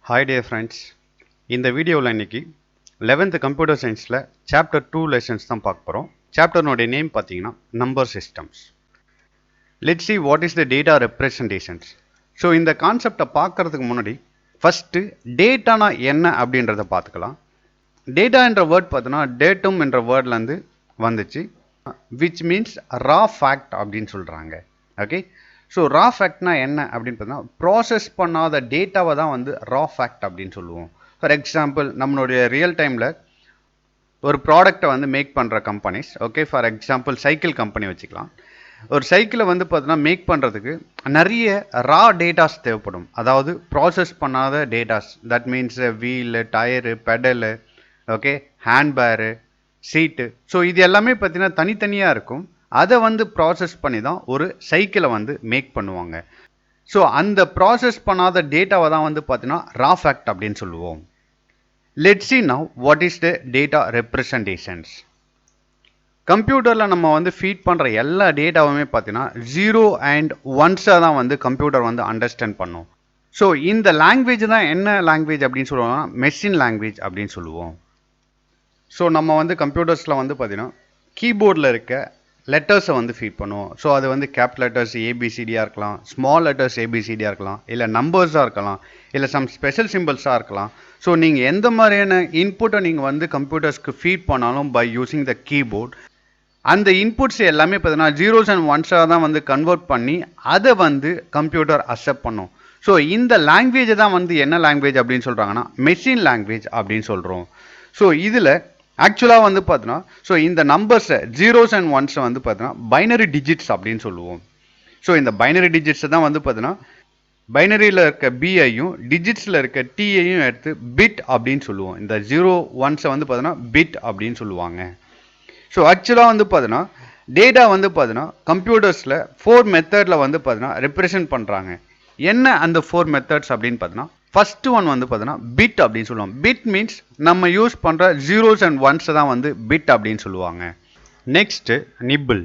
Hi dear friends. இந்த வீடியோவில் இன்னைக்கு 11th கம்ப்யூட்டர் சயின்ஸில் சாப்டர் 2 லெசன்ஸ் தான் பார்க்க போகிறோம். சாப்டர்னுடைய நேம் பார்த்தீங்கன்னா number systems. Let's see what is the data representations. So இந்த கான்செப்டை பார்க்கறதுக்கு முன்னாடி ஃபஸ்ட்டு டேட்டானா என்ன அப்படின்றத பார்த்துக்கலாம். டேட்டா என்ற வேர்ட் பார்த்தோன்னா டேட்டும் என்ற வேர்ட்லேருந்து வந்துச்சு, which means raw fact அப்படின்னு சொல்கிறாங்க. ஓகே, ஸோ ரா ஃபேக்ட்னா என்ன அப்படின்னு பார்த்தீங்கன்னா ப்ராசஸ் பண்ணாத டேட்டாவை தான் வந்து ரா ஃபேக்ட் அப்படின்னு சொல்லுவோம். ஃபார் எக்ஸாம்பிள் நம்மளுடைய ரியல் டைமில் ஒரு ப்ராடக்டை வந்து மேக் பண்ணுற companies, okay, for example cycle company வச்சுக்கலாம். ஒரு சைக்கிளை வந்து பார்த்தீங்கன்னா மேக் பண்ணுறதுக்கு நிறைய ரா டேட்டாஸ் தேவைப்படும், அதாவது ப்ராசஸ் பண்ணாத datas. That means wheel, tyre, pedal, okay, hand bar, seat. So இது எல்லாமே பார்த்தீங்கன்னா தனித்தனியாக இருக்கும். அதை வந்து ப்ராசஸ் பண்ணி தான் ஒரு சைக்கிளை வந்து மேக் பண்ணுவாங்க. ஸோ அந்த ப்ராசஸ் பண்ணாத டேட்டாவை தான் வந்து பார்த்தீங்கன்னா ரா ஃபேக்ட் அப்படின்னு சொல்லுவோம். Let's see now what is the data representations. கம்ப்யூட்டரில் நம்ம வந்து ஃபீட் பண்ணுற எல்லா டேட்டாவுமே பார்த்தீங்கன்னா 0 and 1 தான் வந்து கம்ப்யூட்டர் வந்து அண்டர்ஸ்டாண்ட் பண்ணும். ஸோ இந்த லாங்குவேஜ் தான் என்ன லாங்குவேஜ் அப்படின்னு சொல்லுவோம்னா மெஷின் லாங்குவேஜ் அப்படின்னு சொல்லுவோம். ஸோ நம்ம வந்து கம்ப்யூட்டர்ஸில் வந்து பார்த்தீங்கன்னா கீபோர்டில் இருக்க லெட்டர்ஸை வந்து ஃபீட் பண்ணுவோம். ஸோ அது வந்து கேப் லெட்டர்ஸ் ஏபிசிடியாக இருக்கலாம், ஸ்மால் லெட்டர்ஸ் ஏபிசிடியாக இருக்கலாம், இல்லை நம்பர்ஸாக இருக்கலாம், இல்லை சம் ஸ்பெஷல் சிம்பிள்ஸாக இருக்கலாம். ஸோ நீங்கள் எந்த மாதிரியான இன்புட்டை நீங்கள் வந்து கம்ப்யூட்டர்ஸ்க்கு ஃபீட் பண்ணாலும் பை யூஸிங் த கீபோர்ட், அந்த இன்புட்ஸ் எல்லாமே பார்த்தீங்கன்னா 0s and 1s தான் வந்து கன்வெர்ட் பண்ணி அதை வந்து கம்ப்யூட்டர் அக்செப்ட் பண்ணும். ஸோ இந்த லாங்குவேஜை தான் வந்து என்ன லாங்குவேஜ் அப்படின்னு சொல்கிறாங்கன்னா மெஷின் லாங்குவேஜ் அப்படின்னு சொல்கிறோம். ஸோ இதில் ஆக்சுவலாக வந்து பார்த்தோன்னா ஸோ இந்த நம்பர்ஸை 0s and 1s வந்து பார்த்தோன்னா பைனரி டிஜிட்ஸ் அப்படின்னு சொல்லுவோம். ஸோ இந்த பைனரி டிஜிட்ஸை தான் வந்து பார்த்தோன்னா பைனரியில் இருக்க பிஐயும் டிஜிட்ஸில் இருக்க டிஐயும் எடுத்து பிட் அப்படின்னு சொல்லுவோம். இந்த 0 1s வந்து பார்த்தோன்னா பிட் அப்படின்னு சொல்லுவாங்க. ஸோ ஆக்சுவலாக வந்து பார்த்தோன்னா டேட்டா வந்து பார்த்தோன்னா கம்ப்யூட்டர்ஸில் 4 மெத்தடில் வந்து பார்த்தோன்னா ரெப்ரசன்ட் பண்ணுறாங்க. என்ன அந்த 4 மெத்தட்ஸ் அப்படின்னு பார்த்தோன்னா ஃபர்ஸ்ட் ஒன் வந்து பார்த்தீங்கன்னா பிட் அப்படின்னு சொல்லுவாங்க. பிட் மீன்ஸ் நம்ம யூஸ் பண்ணுற 0s and 1s தான் வந்து பிட் அப்படின்னு சொல்லுவாங்க. Next nibble.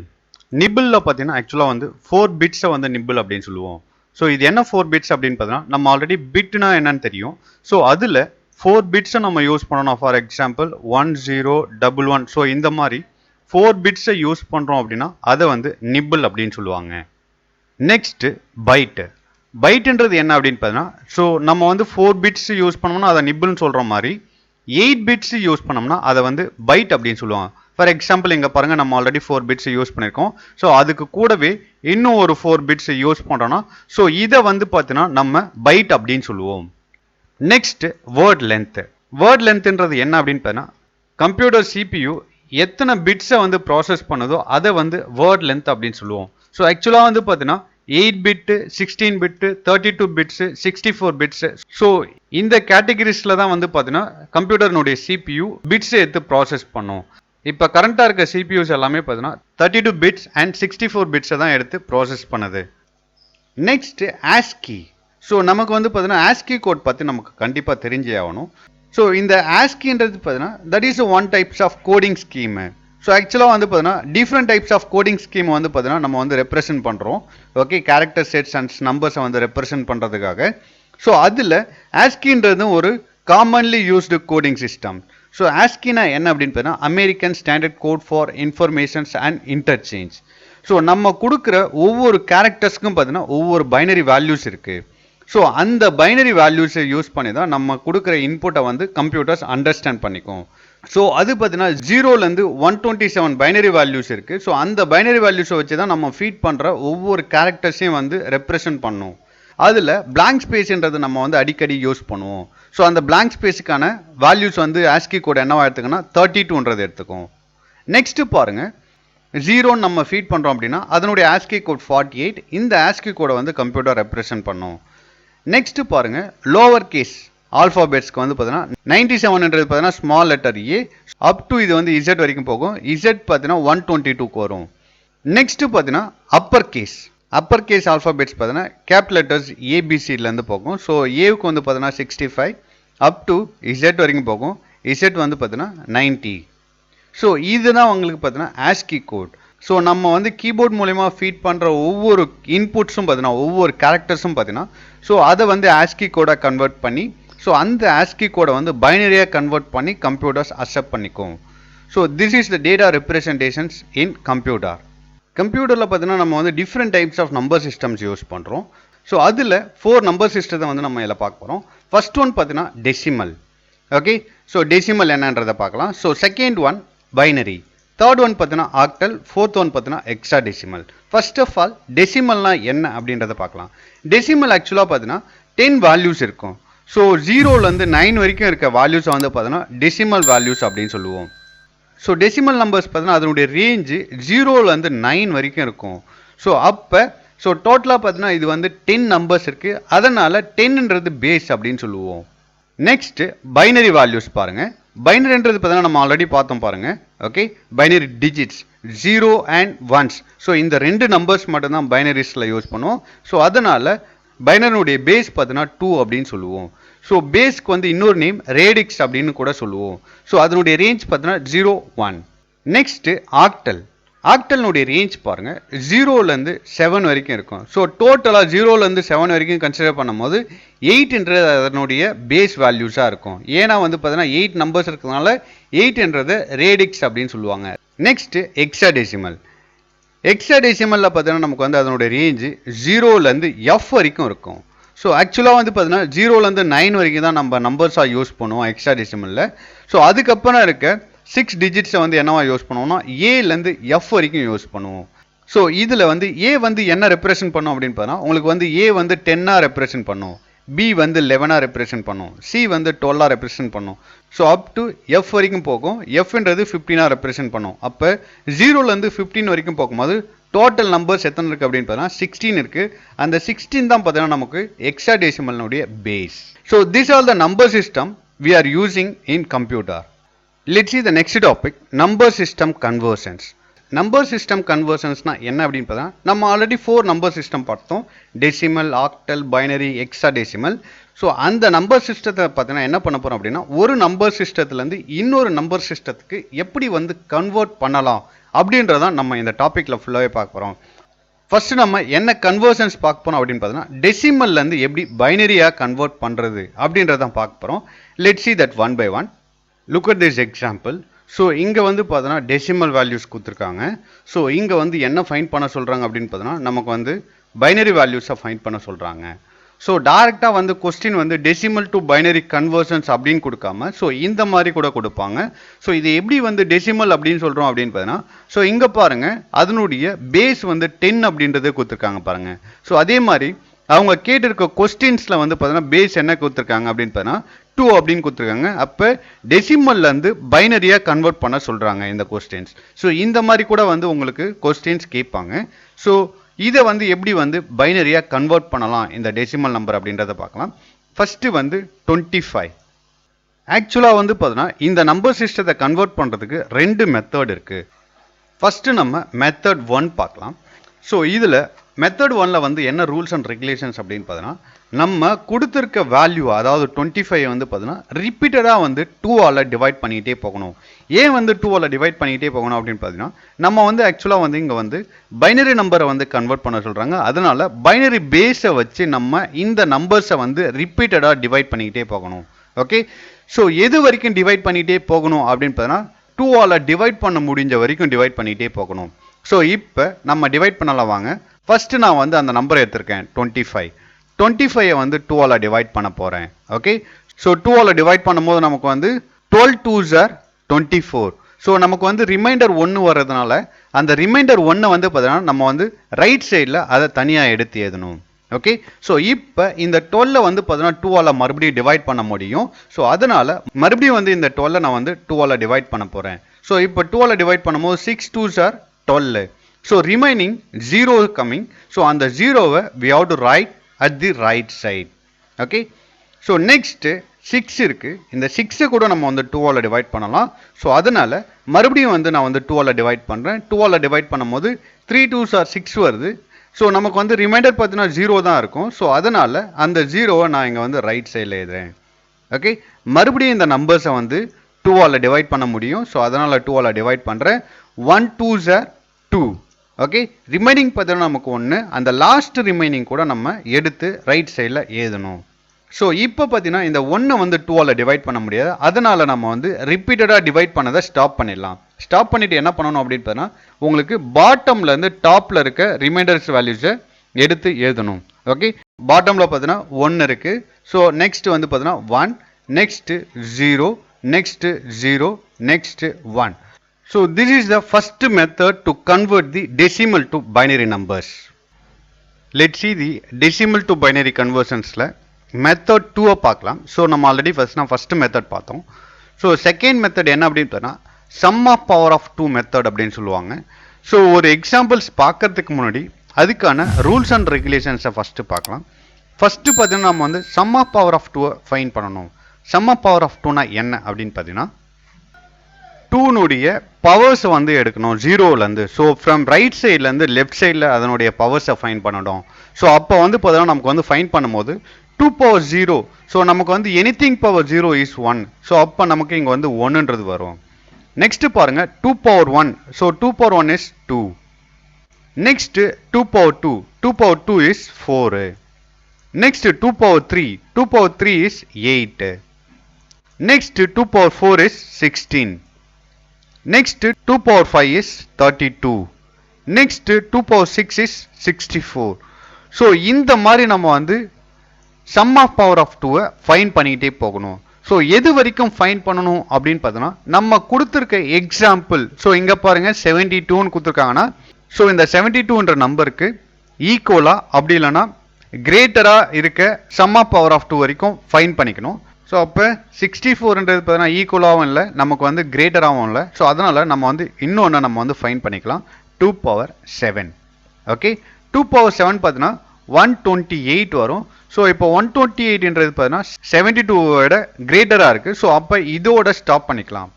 நிபிளில் பார்த்தீங்கன்னா ஆக்சுவலாக வந்து 4 பிட்ஸை வந்து நிபிள் அப்படின்னு சொல்லுவோம். ஸோ இது என்ன 4 பிட்ஸ் அப்படின்னு பார்த்தீங்கன்னா நம்ம ஆல்ரெடி பிட்னா என்னன்னு தெரியும். ஸோ அதில் 4 பிட்ஸை நம்ம யூஸ் பண்ணணும். For example 1 0 1 1. ஸோ இந்த மாதிரி 4 பிட்ஸை யூஸ் பண்ணுறோம் அப்படின்னா அதை வந்து நிபிள் அப்படின்னு சொல்லுவாங்க. Next byte. பைட்டுன்றது என்ன அப்படின்னு பார்த்தீங்கன்னா ஸோ நம்ம வந்து 4 பிட்ஸ் யூஸ் பண்ணோம்னா அதை நிபிள்னு சொல்கிற மாதிரி 8 பிட்ஸ் யூஸ் பண்ணோம்னா அதை வந்து பைட் அப்படின்னு சொல்லுவாங்க. ஃபார் எக்ஸாம்பிள் இங்கே பாருங்கள், நம்ம ஆல்ரெடி 4 பிட்ஸ் யூஸ் பண்ணியிருக்கோம். ஸோ அதுக்கு கூடவே இன்னும் ஒரு 4 பிட்ஸ் யூஸ் பண்ணுறோன்னா ஸோ இதை வந்து பார்த்தீங்கன்னா நம்ம பைட் அப்படின்னு சொல்லுவோம். Next word length. வேர்ட் லென்த்துன்றது என்ன அப்படின்னு பார்த்தீங்கன்னா கம்ப்யூட்டர் சிபியு எத்தனை பிட்ஸை வந்து ப்ராசஸ் பண்ணுதோ அதை வந்து வேர்ட் லென்த் அப்படின்னு சொல்லுவோம். ஸோ ஆக்சுவலாக வந்து பார்த்தீங்கன்னா 8 பிட்டு, 16 பிட்டு, 32 பிட்ஸு, 64 பிட்ஸு. ஸோ இந்த கேட்டகரிஸில் தான் வந்து பார்த்தீங்கன்னா கம்ப்யூட்டர்னுடைய சிபியு பிட்ஸை எடுத்து ப்ராசஸ் பண்ணும். இப்போ கரண்ட்டாக இருக்க சிபியூஸ் எல்லாமே பார்த்தீங்கன்னா 32 பிட்ஸ் அண்ட் 64 பிட்ஸை தான் எடுத்து ப்ராசஸ் பண்ணுது. Next ASCII. ஸோ நமக்கு வந்து பார்த்தீங்கன்னா ஆஸ்கி கோட் பற்றி நமக்கு கண்டிப்பாக தெரிஞ்சே ஆகணும். ஸோ இந்த ஆஸ்கின்றது பார்த்தீங்கன்னா that is one types of coding scheme. So ஆக்சுவலாக வந்து பார்த்தீங்கன்னா different types of coding scheme வந்து பார்த்தீங்கன்னா நம்ம வந்து ரெப்ரசென்ட் பண்ணுறோம். ஓகே, கேரக்டர் செட்ஸ் அண்ட் நம்பர்ஸை வந்து ரெப்ரசென்ட் பண்ணுறதுக்காக. ஸோ அதில் ஆஸ்கின்றது ஒரு commonly used coding system. So ஆஸ்கினா என்ன அப்படின்னு பார்த்தீங்கன்னா American standard code for informations and interchange. So நம்ம கொடுக்குற ஒவ்வொரு கேரக்டர்ஸ்க்கும் பார்த்தீங்கன்னா ஒவ்வொரு பைனரி வேல்யூஸ் இருக்குது. ஸோ அந்த பைனரி வேல்யூஸை யூஸ் பண்ணி தான் நம்ம கொடுக்குற இன்புட்டை வந்து கம்ப்யூட்டர்ஸ் அண்டர்ஸ்டாண்ட் பண்ணிக்கும். ஸோ அது பார்த்தீங்கன்னா 0லேருந்து 127 பைனரி வேல்யூஸ் இருக்குது. ஸோ அந்த பைனரி வேல்யூஸை வச்சு தான் நம்ம ஃபீட் பண்ணுற ஒவ்வொரு கேரக்டர்ஸையும் வந்து ரெப்ரசென்ட் பண்ணும். அதில் பிளாங்க் ஸ்பேஸ்ன்றது நம்ம வந்து அடிக்கடி யூஸ் பண்ணுவோம். ஸோ அந்த பிளாங்க் ஸ்பேஸுக்கான வேல்யூஸ் வந்து ஆஸ்கி கோட் என்னவா எடுத்துக்கோன்னா 32ன்றது எடுத்துக்கும். நெக்ஸ்ட்டு பாருங்கள், 0ன்னு நம்ம ஃபீட் பண்ணுறோம் அப்படின்னா அதனுடைய ஆஸ்கி கோட் 48. இந்த ஆஸ்கி கோடை வந்து கம்ப்யூட்டர் ரெப்ரசென்ட் பண்ணும். நெக்ஸ்ட்டு பாருங்கள், லோவர் கேஸ் ஆல்ஃபாபெட்ஸ்க்கு வந்து பார்த்தீங்கன்னா 97ன்றது பார்த்தீங்கன்னா small letter A up to இது வந்து இசட் வரைக்கும் போகும். இசட் பார்த்தீங்கன்னா 122க்கு வரும். நெக்ஸ்ட்டு பார்த்தீங்கன்னா அப்பர் கேஸ் ஆல்ஃபாபெட்ஸ் பார்த்தீங்கன்னா கேப் லெட்டர்ஸ் ஏபிசிலேருந்து போகும். ஸோ ஏவுக்கு வந்து பார்த்தீங்கன்னா 65 அப் டு இசட் வரைக்கும் போகும். இசட் வந்து பார்த்தீங்கன்னா 90. ஸோ இதுதான் உங்களுக்கு பார்த்தீங்கன்னா ஆஸ்கி கோட். ஸோ நம்ம வந்து கீபோர்ட் மூலமா ஃபீட் பண்ணுற ஒவ்வொரு இன்புட்ஸும் பார்த்தீங்கன்னா ஒவ்வொரு கேரக்டர்ஸும் பார்த்தீங்கன்னா ஸோ அதை வந்து ஆஸ்கி கோடாக கன்வெர்ட் பண்ணி ஸோ அந்த ASCII கோடை வந்து பைனரியாக கன்வெர்ட் பண்ணி கம்ப்யூட்டர்ஸ் அக்செப்ட் பண்ணிக்கும். So this is the data representations in computer. கம்ப்யூட்டரில் பார்த்தீங்கன்னா நம்ம வந்து different types of number systems use பண்ணுறோம். ஸோ அதில் 4 நம்பர் சிஸ்டத்தை வந்து நம்ம இதில் பார்க்க போகிறோம். ஃபர்ஸ்ட் ஒன் பார்த்தீங்கன்னா டெசிமல். ஓகே, ஸோ டெசிமல் என்னன்றதை பார்க்கலாம். So second one binary, third one பார்த்தீங்கன்னா ஆக்டல், ஃபோர்த் ஒன் பார்த்தீங்கன்னா ஹெக்ஸாடெசிமல். ஃபர்ஸ்ட் ஆஃப் ஆல் டெசிமல்னா என்ன அப்படின்றத பார்க்கலாம். டெசிமல் ஆக்சுவலாக பார்த்தீங்கன்னா 10 வேல்யூஸ் இருக்கும். ஸோ 0லேருந்து 9 வரைக்கும் இருக்க வேல்யூஸை வந்து பார்த்தீங்கன்னா டெசிமல் வேல்யூஸ் அப்படின்னு சொல்லுவோம். ஸோ டெசிமல் நம்பர்ஸ் பார்த்தீங்கன்னா அதனுடைய ரேஞ்சு 0லேருந்து 9 வரைக்கும் இருக்கும். ஸோ அப்போ ஸோ டோட்டலாக பார்த்தீங்கன்னா இது வந்து 10 நம்பர்ஸ் இருக்குது, அதனால் 10ன்றது பேஸ் அப்படின்னு சொல்லுவோம். நெக்ஸ்ட்டு பைனரி வேல்யூஸ் பாருங்கள். பைனரின்றது பார்த்தீங்கன்னா நம்ம ஆல்ரெடி பார்த்தோம் பாருங்கள். Okay, binary digits 0 and 1s. So இந்த 2 நம்பர்ஸ் மட்டும்தான் பைனரிஸில் யூஸ் பண்ணுவோம். ஸோ அதனால் பைனரினுடைய பேஸ் பார்த்தீங்கன்னா 2 அப்படின்னு சொல்லுவோம். ஸோ பேஸ்க்கு வந்து இன்னொரு நேம் ரேடிக்ஸ் அப்படின்னு கூட சொல்லுவோம். ஸோ அதனுடைய ரேஞ்ச் பார்த்தீங்கன்னா 0, 1. Next octal. ஆக்டல்னுடைய ரேஞ்ச் பாருங்கள் 0லேருந்து 7 வரைக்கும் இருக்கும். ஸோ டோட்டலாக 0லேருந்து 7 வரைக்கும் கன்சிடர் பண்ணும்போது 8ன்றது அதனுடைய பேஸ் வேல்யூஸாக இருக்கும். ஏன்னா வந்து பார்த்தீங்கன்னா 8 நம்பர்ஸ் இருக்கிறதுனால 8ன்றது ரேடிக்ஸ் அப்படின்னு சொல்லுவாங்க. Next hexadecimal. ஹெக்ஸாடெசிமலில் பார்த்தீங்கன்னா நமக்கு வந்து அதனுடைய ரேஞ்சு 0லேருந்து F வரைக்கும் இருக்கும். ஸோ ஆக்சுவலாக வந்து பார்த்தீங்கன்னா 0லேருந்து 9 வரைக்கும் தான் நம்ம நம்பர்ஸாக யூஸ் பண்ணுவோம் ஹெக்ஸாடெசிமலில். ஸோ அதுக்கப்புறம் இருக்க 6 டிஜிட்ஸை வந்து என்னவா யூஸ் பண்ணுவோம்னா ஏலேருந்து F வரைக்கும் யூஸ் பண்ணுவோம். ஸோ இதில் வந்து ஏ வந்து என்ன ரெப்ரசென்ட் பண்ணும் அப்படின்னு பார்த்தா உங்களுக்கு வந்து ஏ வந்து 10ஆக ரெப்ரசென்ட் பண்ணும், பி வந்து 11ஆக ரெப்ரசென்ட் பண்ணும், சி வந்து 12ஆக ரெப்ரசென்ட் பண்ணும். ஸோ அப் டு F வரைக்கும் போகும். Fன்றது 15ஆக ரெப்ரசென்ட் பண்ணும். அப்போ 0லேருந்து 15 வரைக்கும் போகும்போது டோட்டல் நம்பர்ஸ் எத்தனை இருக்குது அப்படின்னு பார்த்தீங்கன்னா 16 இருக்குது. அந்த 16 தான் பார்த்தீங்கன்னா நமக்கு ஹெக்ஸாடெசிமலினுடைய base. So this are the number system we are using in computer. Let's see the next topic, number system conversions. Number system கன்வர்ஷன்ஸ்னா என்ன அப்படின்னு பார்த்தா நம்ம ஆல்ரெடி 4 நம்பர் சிஸ்டம் பார்த்தோம். Decimal, octal, binary, hexadecimal. So அந்த நம்பர் சிஸ்டத்தை பார்த்தீங்கன்னா என்ன பண்ண போகிறோம் அப்படின்னா ஒரு நம்பர் சிஸ்டத்துலேருந்து இன்னொரு நம்பர் சிஸ்டத்துக்கு எப்படி வந்து கன்வெர்ட் பண்ணலாம் அப்படின்றதான் நம்ம இந்த டாப்பிக்கில் ஃபுல்லாகவே பார்க்க போகிறோம். ஃபர்ஸ்ட் நம்ம என்ன கன்வர்ஷன்ஸ் பார்க்க போகிறோம் அப்படின்னு பார்த்தீங்கன்னா டெசிமல்லேருந்து எப்படி பைனரியாக கன்வெர்ட் பண்ணுறது அப்படின்றதான் பார்க்க போகிறோம். Let's see that one by one. Look at this example. So இங்கே வந்து பார்த்தோன்னா டெசிமல் வேல்யூஸ் கொடுத்துருக்காங்க. ஸோ இங்கே வந்து என்ன ஃபைண்ட் பண்ண சொல்கிறாங்க அப்படின்னு பார்த்தோன்னா நமக்கு வந்து பைனரி வேல்யூஸை ஃபைண்ட் பண்ண சொல்கிறாங்க. ஸோ டைரெக்டாக வந்து கொஸ்டின் வந்து டெசிமல் டு பைனரி கன்வர்ஷன்ஸ் அப்படின்னு கொடுக்காம ஸோ இந்த மாதிரி கூட கொடுப்பாங்க. ஸோ இது எப்படி வந்து டெசிமல் அப்படின்னு சொல்கிறோம் அப்படின்னு பார்த்தீங்கன்னா ஸோ இங்கே பாருங்கள் அதனுடைய பேஸ் வந்து 10 அப்படின்றத கொடுத்துருக்காங்க பாருங்கள். ஸோ அதே மாதிரி அவங்க கேட்டிருக்க கொஸ்டின்ஸில் வந்து பார்த்தீங்கன்னா பேஸ் என்ன கொடுத்துருக்காங்க அப்படின்னு பார்த்தீங்கன்னா 2 அப்படின்னு கொடுத்துருக்காங்க. அப்போ டெசிமல்லேருந்து பைனரியாக கன்வெர்ட் பண்ண சொல்கிறாங்க இந்த கொஸ்டின்ஸ். ஸோ இந்த மாதிரி கூட வந்து உங்களுக்கு கொஸ்டின்ஸ் கேட்பாங்க. ஸோ இதை வந்து எப்படி வந்து பைனரியாக கன்வெர்ட் பண்ணலாம் இந்த டெசிமல் நம்பர் அப்படின்றத பார்க்கலாம். ஃபஸ்ட்டு வந்து 25. ஆக்சுவலாக வந்து பார்த்தீங்கன்னா இந்த நம்பர் சிஸ்டத்தை கன்வெர்ட் பண்ணுறதுக்கு 2 மெத்தட் இருக்குது. ஃபஸ்ட்டு நம்ம மெத்தட் 1 பார்க்கலாம். ஸோ இதில் மெத்தட் 1ல் வந்து என்ன ரூல்ஸ் அண்ட் ரெகுலேஷன்ஸ் அப்படின்னு பார்த்தீங்கன்னா நம்ம கொடுத்துருக்க வேல்யூ அதாவது 25 வந்து பார்த்தீங்கன்னா ரிப்பீட்டடாக வந்து 2ஆல் டிவைட் பண்ணிகிட்டே போகணும். ஏன் வந்து 2ஆல் டிவைட் பண்ணிகிட்டே போகணும் அப்படின்னு பார்த்தீங்கன்னா நம்ம வந்து ஆக்சுவலாக வந்து இங்கே வந்து பைனரி நம்பரை வந்து கன்வெர்ட் பண்ண சொல்கிறாங்க. அதனால் பைனரி பேஸை வச்சு நம்ம இந்த நம்பர்ஸை வந்து ரிப்பீட்டடாக டிவைட் பண்ணிக்கிட்டே போகணும். ஓகே, ஸோ எது வரைக்கும் டிவைட் பண்ணிகிட்டே போகணும் அப்படின்னு பார்த்தீங்கன்னா 2ஆல் டிவைட் பண்ண முடிஞ்ச வரைக்கும் டிவைட் பண்ணிகிட்டே போகணும். ஸோ இப்போ நம்ம டிவைட் பண்ணலாம் வாங்க. ஃபஸ்ட்டு நான் வந்து அந்த நம்பரை எடுத்திருக்கேன் 25. 25 வந்து 2ஆல் டிவைட் பண்ண போகிறேன். ஓகே, ஸோ 2ஆல் டிவைட் பண்ணும்போது நமக்கு வந்து 12 2s are 24. ஸோ நமக்கு வந்து ரிமைண்டர் 1 வர்றதுனால அந்த ரிமைண்டர் 1 வந்து பார்த்தீங்கன்னா நம்ம வந்து ரைட் சைடில் அதை தனியாக எடுத்து எழுதணும். ஓகே, ஸோ இப்போ இந்த 12 வந்து பார்த்தீங்கன்னா 2ஆல் மறுபடியும் டிவைட் பண்ண முடியும். ஸோ அதனால் மறுபடியும் வந்து இந்த 12 நான் வந்து 2ஆல் டிவைட் பண்ண போகிறேன். ஸோ இப்போ 2ஆல் டிவைட் பண்ணும்போது 6 2s are 12. So remaining 0 coming. So அந்த 0வை we have to write at the right side. Okay, so next 6 இருக்குது. இந்த 6 கூட நம்ம வந்து 2ஆல் டிவைட் பண்ணலாம். ஸோ அதனால் மறுபடியும் வந்து நான் வந்து 2ஆல் டிவைட் பண்ணுறேன். 2ஆல் டிவைட் பண்ணும்போது 3 2s are 6 வருது. ஸோ நமக்கு வந்து ரிமைண்டர் பார்த்தீங்கன்னா 0 தான் இருக்கும். ஸோ அதனால் அந்த 0வை நான் இங்கே வந்து ரைட் சைடில் எழுதுறேன். ஓகே, மறுபடியும் இந்த நம்பர்ஸை வந்து 2ஆல் டிவைட் பண்ண முடியும். ஸோ அதனால் 2ஆல் டிவைட் பண்ணுறேன். 1 2s are 2. ஓகே, ரிமைனிங் பார்த்தீங்கன்னா நமக்கு 1. அந்த லாஸ்ட் ரிமைனிங் கூட நம்ம எடுத்து ரைட் சைடில் எழுதணும். ஸோ இப்போ பார்த்தீங்கன்னா இந்த 1 வந்து 2ஆல் டிவைட் பண்ண முடியாது. அதனால நம்ம வந்து ரிப்பீட்டடாக டிவைட் பண்ணதை ஸ்டாப் பண்ணிடலாம். ஸ்டாப் பண்ணிட்டு என்ன பண்ணணும் அப்படின்னு பார்த்தீங்கன்னா உங்களுக்கு பாட்டம்லேருந்து டாப்பில் இருக்க ரிமைண்டர்ஸ் வேல்யூஸை எடுத்து எழுதணும். ஓகே, பாட்டமில் பார்த்தீங்கன்னா 1 இருக்குது. ஸோ நெக்ஸ்ட் வந்து பார்த்தீங்கன்னா 1, next 0, next 0, next 1. So this is the first method to convert the decimal to binary numbers. Let's see the decimal to binary கன்வர்ஷன்ஸில் மெத்தட் 2 பார்க்கலாம். ஸோ நம்ம ஆல்ரெடி ஃபர்ஸ்ட் மெத்தட் பார்த்தோம். ஸோ செகண்ட் மெத்தட் என்ன அப்படின்னு பார்த்தா sum of power of 2 method அப்படின்னு சொல்லுவாங்க. So ஒரு எக்ஸாம்பிள்ஸ் பார்க்கறதுக்கு முன்னாடி அதுக்கான ரூல்ஸ் அண்ட் ரெகுலேஷன்ஸை ஃபஸ்ட்டு பார்க்கலாம். ஃபஸ்ட்டு பார்த்தீங்கன்னா நம்ம வந்து sum of power of 2 find பண்ணணும். சம் ஆஃப் பவர் ஆஃப் 2னா என்ன அப்படின்னு பார்த்தீங்கன்னா 2னுடைய பவர்ஸை வந்து எடுக்கணும் 0லேருந்து. ஸோ ஃப்ரம் ரைட் சைட்லேருந்து லெஃப்ட் சைடில் அதனுடைய பவர்ஸை ஃபைன் பண்ணணும். ஸோ அப்போ வந்து பார்த்தீங்கன்னா நமக்கு வந்து ஃபைன் பண்ணும்போது 2 பவர் 0. ஸோ நமக்கு வந்து எனிதிங் பவர் 0 இஸ் 1. ஸோ அப்போ நமக்கு இங்கே வந்து 1ன்றது வரும். நெக்ஸ்ட் பாருங்க 2 power 1. So 2 power 1 is 2. Next 2 power 2. 2 power 2 is 4. Next 2 power 3. 2 power 3 is 8. Next 2 power 4 is 16. Next 2 power 5 is 32. Next 2 power 6 is 64. So இந்த மாதிரி நம்ம வந்து sum of power of 2 find பண்ணிக்கிட்டே போகணும். ஸோ எது வரைக்கும் ஃபைன் பண்ணணும் அப்படின்னு பார்த்தோன்னா நம்ம கொடுத்துருக்க எக்ஸாம்பிள். ஸோ இங்கே பாருங்க 72ன்னு கொடுத்துருக்காங்கன்னா ஸோ இந்த 72ன்ற நம்பருக்கு ஈக்குவலாக அப்படி இல்லைன்னா கிரேட்டராக இருக்க சம் ஆஃப் பவர் ஆஃப் 2 வரைக்கும் ஃபைன் பண்ணிக்கணும். ஸோ அப்போ 64ன்றது பார்த்தீங்கன்னா ஈக்குவலாகவும் இல்லை, நமக்கு வந்து கிரேட்டராகவும் இல்லை. ஸோ அதனால் நம்ம வந்து இன்னொன்று நம்ம வந்து ஃபைன் பண்ணிக்கலாம் 2 பவர் 7. ஓகே, 2 பவர் 7 பார்த்தீங்கன்னா 128 வரும். ஸோ இப்போ 128ன்றது பார்த்தீங்கன்னா 72 கிரேட்டராக இருக்குது. ஸோ அப்போ இதோட ஸ்டாப் பண்ணிக்கலாம்.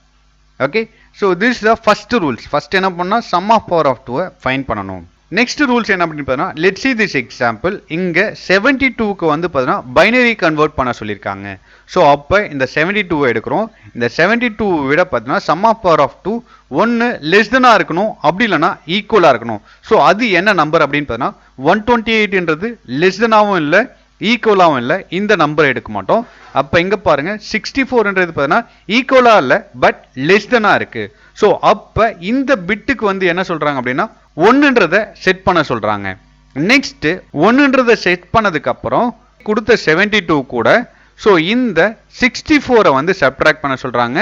Okay, so this is the first rules. First என்ன பண்ணால் sum of power of 2 find பண்ணணும். நெக்ஸ்ட் ரூல்ஸ் என்ன அப்படின்னு பார்த்தீங்கன்னா லெட்ஸ் see this எக்ஸாம்பிள். இங்கே 72க்கு வந்து பார்த்தீங்கன்னா பைனரி கன்வெர்ட் பண்ண சொல்லியிருக்காங்க. ஸோ அப்போ இந்த 72 எடுக்கிறோம். இந்த 72 விட பார்த்தீங்கன்னா சம் ஆஃப் பவர் ஆஃப் 2 ஒன்று லெஸ் தெனாக இருக்கணும், அப்படி இல்லைனா ஈக்குவலாக இருக்கணும். ஸோ அது என்ன நம்பர் அப்படின்னு பார்த்தீங்கன்னா 128ன்றது லெஸ் தெனாகவும் இல்லை ஈக்குவலாகவும் இல்லை, இந்த நம்பர் எடுக்க மாட்டோம். அப்போ இங்கே பாருங்க 64ன்றது பார்த்தீங்கன்னா ஈக்குவலாக இல்லை பட் லெஸ் தெனாக இருக்கு. ஸோ அப்போ இந்த பிட்டுக்கு வந்து என்ன சொல்றாங்க அப்படின்னா 1ன்றதை செட் பண்ண சொல்றாங்க. நெக்ஸ்ட் 1ன்றதை செட் பண்ணதுக்கு அப்புறம் கொடுத்த 72 கூட ஸோ இந்த 64 வந்து சப்ட்ராக்ட் பண்ண சொல்றாங்க.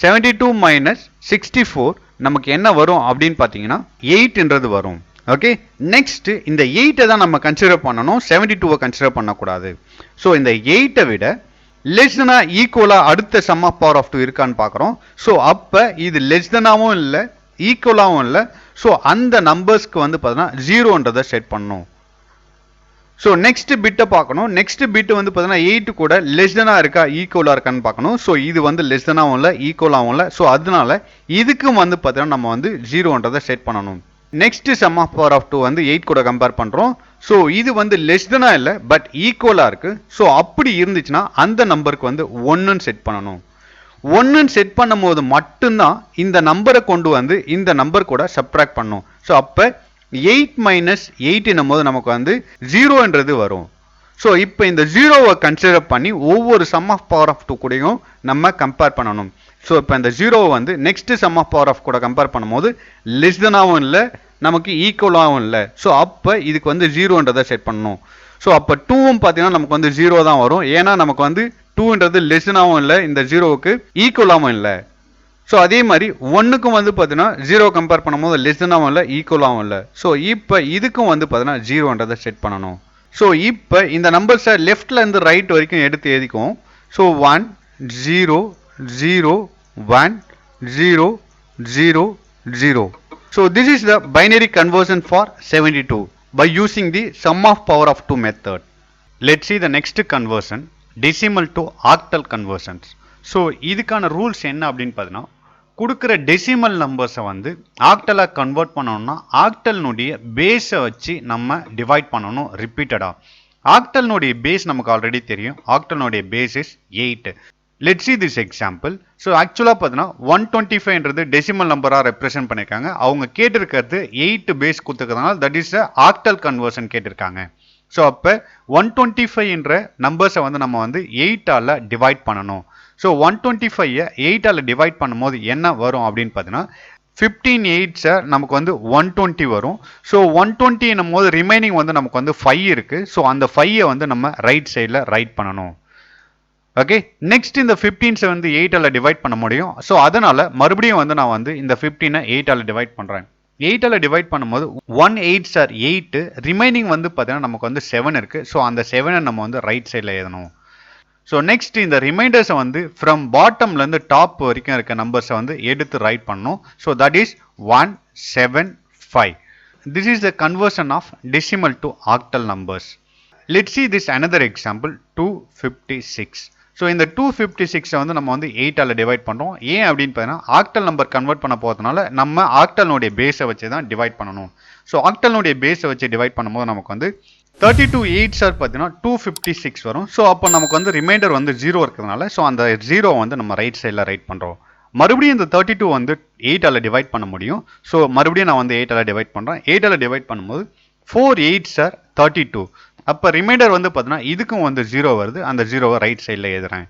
72 மைனஸ் 64 நமக்கு என்ன வரும் அப்படின்னு பார்த்தீங்கன்னா 8ன்றது வரும். ஓகே, நெக்ஸ்ட் இந்த 8 தான் நம்ம கன்சிடர் பண்ணணும், 72 கன்சிடர் பண்ணக்கூடாது. ஸோ இந்த 8 விட லெஸ் தெனா ஈக்குவலா அடுத்த சம் ஆஃப் பவர் ஆஃப் 2 இருக்கான்னு பார்க்குறோம். ஸோ அப்போ இது லெஸ் தெனாவும் இல்லை ஈக்குவலாகவும் இல்லை. ஸோ அந்த நம்பர்ஸ்க்கு வந்து பார்த்தீங்கன்னா 0ன்றதை செட் பண்ணணும். ஸோ நெக்ஸ்ட் பிட்டை பார்க்கணும். நெக்ஸ்ட் பிட் வந்து பார்த்தீங்கன்னா 8 கூட லெஸ் தெனா இருக்கா ஈக்குவலாக இருக்கான்னு பார்க்கணும். ஸோ இது வந்து லெஸ் தெனாவும் இல்லை ஈக்குவலாகவும் இல்லை. ஸோ அதனால இதுக்கும் வந்து பார்த்தீங்கன்னா நம்ம வந்து 0ன்றதை செட் பண்ணணும். Next sum of power of 2 வந்து 8 கூட கம்பேர் பண்ணுறோம். ஸோ இது வந்து லெஸ் தெனா இல்லை பட் ஈக்குவலாக இருக்கு. ஸோ அப்படி இருந்துச்சுன்னா அந்த நம்பருக்கு வந்து 1ன்னு செட் பண்ணணும். 1ன்னு செட் பண்ணும் போது மட்டும்தான் இந்த நம்பரை கொண்டு வந்து இந்த நம்பர் கூட சப்ட்ராக்ட் பண்ணும். ஸோ அப்போ 8 மைனஸ் 8 என்னும் போது நமக்கு வந்து 0ன்றது வரும். ஸோ இப்போ இந்த 0வை கன்சிடர் பண்ணி ஒவ்வொரு சம் ஆஃப் பவர் ஆஃப் 2 கூடயும் நம்ம கம்பேர் பண்ணணும். ஸோ இப்போ இந்த 0வை வந்து next sum of power of கூட கம்பேர் பண்ணும்போது லெஸ் தெனாவும் இல்லை நமக்கு ஈக்குவலாகவும் இல்லை. ஸோ அப்போ இதுக்கு வந்து 0ன்றதை செட் பண்ணணும். ஸோ அப்போ 2வும் பார்த்தீங்கன்னா நமக்கு வந்து 0 தான் வரும். ஏன்னா நமக்கு வந்து 2ன்றது லெஸ் தெனாவும் இல்லை, இந்த 0வுக்கு ஈக்குவலாகவும் இல்லை. ஸோ அதே மாதிரி 1க்கும் வந்து பார்த்தீங்கன்னா 0 கம்பேர் பண்ணும்போது லெஸ் தெனாவும் இல்லை ஈக்குவலாகவும் இல்லை. ஸோ இப்போ இதுக்கும் வந்து பார்த்தீங்கன்னா 0ன்றதை செட் பண்ணணும். ஸோ இப்போ இந்த நம்பர்ஸை லெஃப்ட்ல இருந்து ரைட் வரைக்கும் எடுத்து எழுதிக்குவோம். So 1 0 0 1 0 0 0. So this is the binary conversion for 72 by using the sum of power of 2 method. Let's see the next conversion, decimal to octal conversions. So இதுக்கான ரூல்ஸ் என்ன அப்படின்னு பார்த்தீங்கன்னா கொடுக்குற டெசிமல் நம்பர்ஸை வந்து ஆக்டலாக கன்வெர்ட் பண்ணணும்னா ஆக்டல்னுடைய பேஸை வச்சு நம்ம டிவைட் பண்ணணும் ரிப்பீட்டடாக. ஆக்டல்னுடைய பேஸ் நமக்கு ஆல்ரெடி தெரியும். ஆக்டல்னுடைய base is 8. Let's see this example. So ஆக்சுவலாக பார்த்தீங்கன்னா 125ன்றது டெசிமல் நம்பராக ரெப்ரசென்ட் பண்ணியிருக்காங்க. அவங்க கேட்டிருக்கிறது 8 பேஸ் கொடுத்துருக்கிறதுனால தட் இஸ் ஆக்டல் கன்வர்ஷன் கேட்டிருக்காங்க. ஸோ அப்போ 125 என்ற நம்பர்ஸை வந்து நம்ம வந்து 8ஆல் டிவைட் பண்ணணும். ஸோ 125 8ஆல் டிவைட் பண்ணும்போது என்ன வரும் அப்படின்னு பார்த்தீங்கன்னா 15 8s நமக்கு வந்து 120 வரும். ஸோ 120 என்னும் போது ரிமைனிங் வந்து நமக்கு வந்து 5 இருக்கு. ஸோ அந்த 5 வந்து நம்ம ரைட் சைடில் ரைட் பண்ணணும். ஓகே, நெக்ஸ்ட் இந்த 15 வந்து 8ஆல் டிவைட் பண்ண முடியும். ஸோ அதனால மறுபடியும் வந்து நான் வந்து இந்த 15 8ஆல் டிவைட் பண்ணுறேன். 8ஆல் டிவைட் பண்ணும்போது 1 8s 8, ரிமைனிங் வந்து பார்த்தீங்கன்னா நமக்கு வந்து 7 இருக்கு. ஸோ அந்த 7 நம்ம வந்து ரைட் சைடில் எழுதணும். ஸோ நெக்ஸ்ட் இந்த ரிமைண்டர்ஸை வந்து ஃப்ரம் பாட்டம்லேருந்து டாப் வரைக்கும் இருக்க நம்பர்ஸை வந்து எடுத்து ரைட் பண்ணணும். So that is 1 7 5. This is the conversion of decimal to octal numbers. Let's see this another example 256. So இந்த 256 வந்து நம்ம வந்து 8ஆல் டிவைட் பண்ணுறோம். ஏன் அப்படின்னு பார்த்தீங்கன்னா ஆக்டல் நம்பர் கன்வெர்ட் பண்ண போகிறதுனால நம்ம ஆக்டல்னுடைய பேஸை வச்சு தான் டிவைட் பண்ணணும். ஸோ ஆக்டல்னுடைய பேஸை வச்சு டிவைட் பண்ணும்போது நமக்கு வந்து 32 8s பார்த்தீங்கன்னா 256 வரும். ஸோ அப்போ நமக்கு வந்து ரிமைண்டர் வந்து 0 இருக்கிறதுனால ஸோ அந்த 0 வந்து நம்ம ரைட் சைடில் ரைட் பண்ணுறோம். மறுபடியும் இந்த 32 வந்து 8ஆல் டிவைட் பண்ண முடியும். ஸோ மறுபடியும் நான் வந்து 8ஆல் டிவைட் பண்ணுறேன். 8ஆல் டிவைட் பண்ணும்போது 4 8s 32. அப்போ ரிமைண்டர் வந்து பார்த்தீங்கன்னா இதுக்கும் வந்து 0 வருது. அந்த 0வை ரைட் சைடில் எழுதுறேன்.